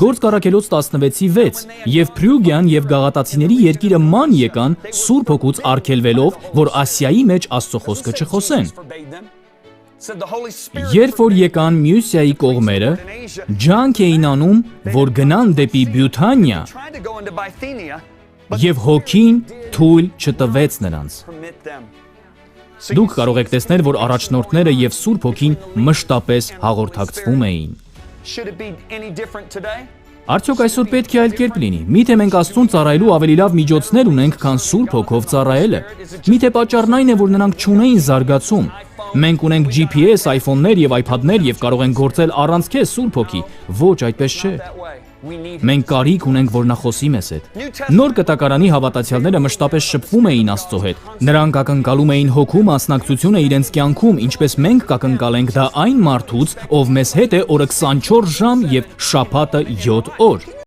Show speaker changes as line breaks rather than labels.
Գործ Կարաքելոց 16:6 եւ Փրյուգյան եւ Գաղատացիների երկիրը ման եկան Սուրբ Հոգուց արգելվելով, որ Ասիայի մեջ Աստծո խոսքը չխոսեն։ Երբ որ եկան Մյուսիայի կողմերը, ջանք էին անում, որ գնան դեպի Բյութանիա, եւ հոգին թույլ չտվեց նրանց։ Դուք կարող եք տեսնել, որ առաջնորդները եւ Սուրբ Հոգին մշտապես հաղորդակցվում էին։ Արդյոք այսօր պետք է այլ կերպ լինի։ Միթե մենք Աստծուն ծառայելու ավելի լավ միջոցներ ունենք, քան Սուրբ Հոգով ծառայելը։ Միթե պատճառն այն է, որ նրանք չունեին զարգացում։ Մենք ունենք GPS, iPhone-ներ եւ iPad-ներ եւ կարող ենք գործել առանց քեզ Սուրբ Հոգի։ Ոչ, այդպես չէ։ Մենք կարիք ունենք, որ նա խոսի մեզ հետ։ Նոր կտակարանի հավատացյալները մշտապես շփվում էին Աստծո հետ։ Նրանք ակնկալում էին հոգու մասնակցությունը իրենց կյանքում, ինչպես մենք կակնկալենք դա այն մարդուց, ով մեզ հետ է օրը 24 ժամ եւ շաբաթը 7 օր։